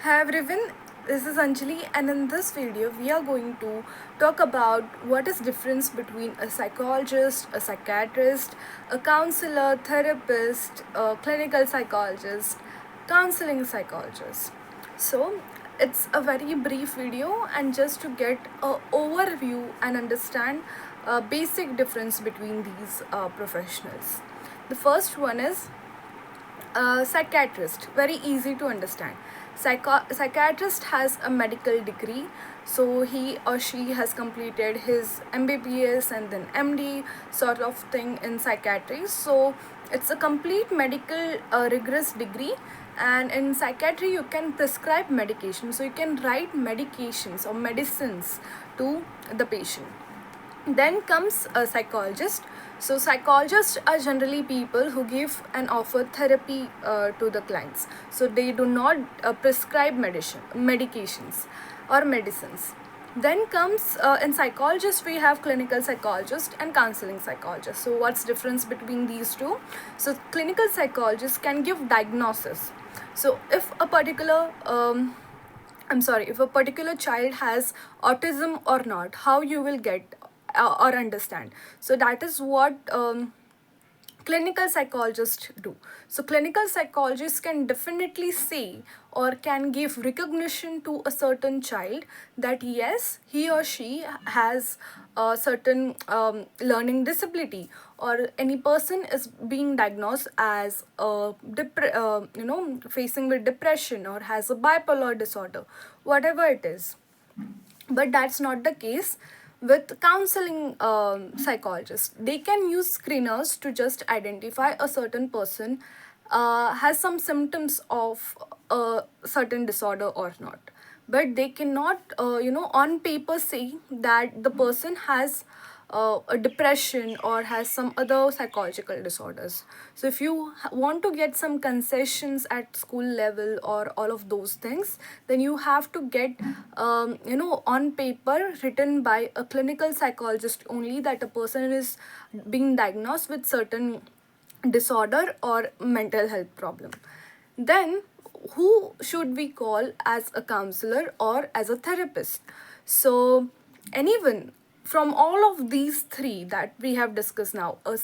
Hi everyone, this is Anjali, and in this video we are going to talk about what is difference between a psychologist, a psychiatrist, a counselor, therapist, a clinical psychologist, counseling psychologist. So it's a very brief video, and just to get a overview and understand a basic difference between these professionals. The first one is psychiatrist, very easy to understand. Psychiatrist has a medical degree, so he or she has completed his mbbs and then md sort of thing in psychiatry. So it's a complete medical rigorous degree, and in psychiatry you can prescribe medication, so you can write medications or medicines to the patient. Then comes a psychologist. So psychologists are generally people who give and offer therapy to the clients, so they do not prescribe medications or medicines. Then comes in psychologist we have clinical psychologist and counseling psychologist. So what's difference between these two? So clinical psychologist can give diagnosis. So if a particular if a particular child has autism or not, how you will get or understand. So that is what clinical psychologists do. So clinical psychologists can definitely say or can give recognition to a certain child that yes, he or she has a certain learning disability, or any person is being diagnosed as facing with depression or has a bipolar disorder, whatever it is. But that's not the case with counseling psychologists. They can use screeners to just identify a certain person has some symptoms of a certain disorder or not, but they cannot on paper say that the person has a depression or has some other psychological disorders. So if you want to get some concessions at school level or all of those things, then you have to get on paper written by a clinical psychologist only that a person is being diagnosed with certain disorder or mental health problem. Then who should we call as a counselor or as a therapist? So anyone from all of these three that we have discussed now, a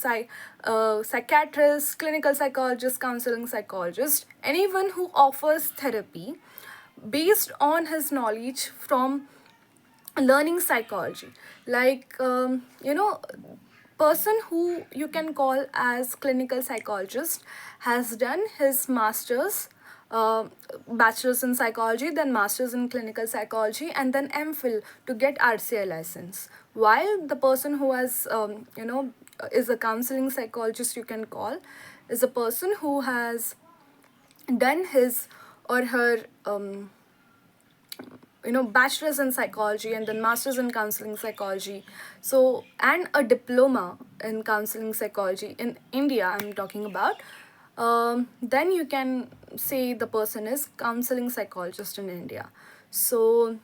psychiatrist, clinical psychologist, counseling psychologist, anyone who offers therapy based on his knowledge from learning psychology, like person who you can call as clinical psychologist has done his masters, uh, bachelor's in psychology, then master's in clinical psychology, and then mphil to get rci license. While the person who has is a counseling psychologist, you can call, is a person who has done his or her bachelor's in psychology and then master's in counseling psychology, so and a diploma in counseling psychology in india I'm talking about. Then you can say the person is counseling psychologist in india. So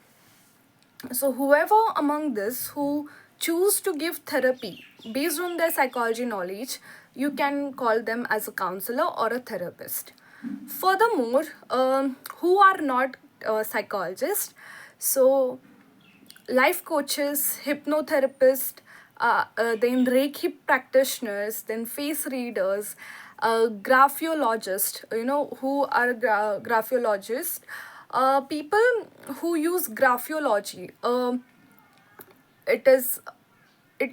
whoever among this who choose to give therapy based on their psychology knowledge, you can call them as a counselor or a therapist. Furthermore, who are not psychologists, so life coaches, hypnotherapists, then Reiki practitioners, then face readers, graphiologists, who are graphiologists, people who use graphiology. It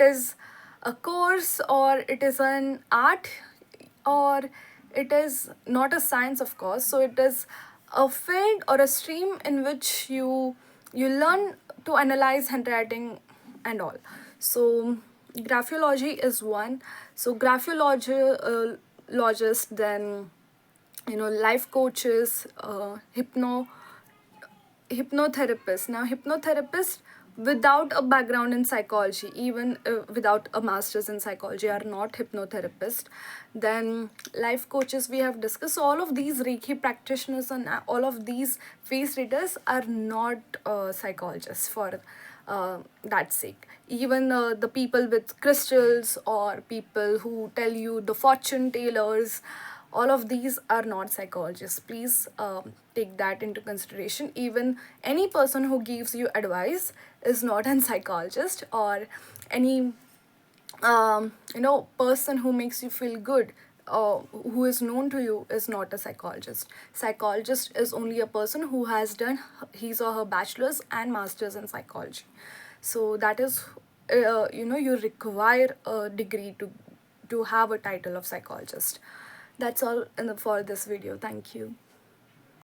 is a course, or it is an art, or it is not a science, of course. So it is a field or a stream in which you learn to analyze handwriting and all. So graphiology is one. So graphiologist, then life coaches, hypnotherapist. Now hypnotherapist without a background in psychology, even without a master's in psychology, are not hypnotherapist. Then life coaches we have discussed. So all of these reiki practitioners and all of these face readers are not psychologists for that sake. Even the people with crystals, or people who tell you the fortune tellers, all of these are not psychologists. Please take that into consideration. Even any person who gives you advice is not a psychologist, or any person who makes you feel good, who is known to you, is not a psychologist. Psychologist is only a person who has done his or her bachelor's and master's in psychology. So that is, you require a degree to have a title of psychologist. That's all for this video. Thank you.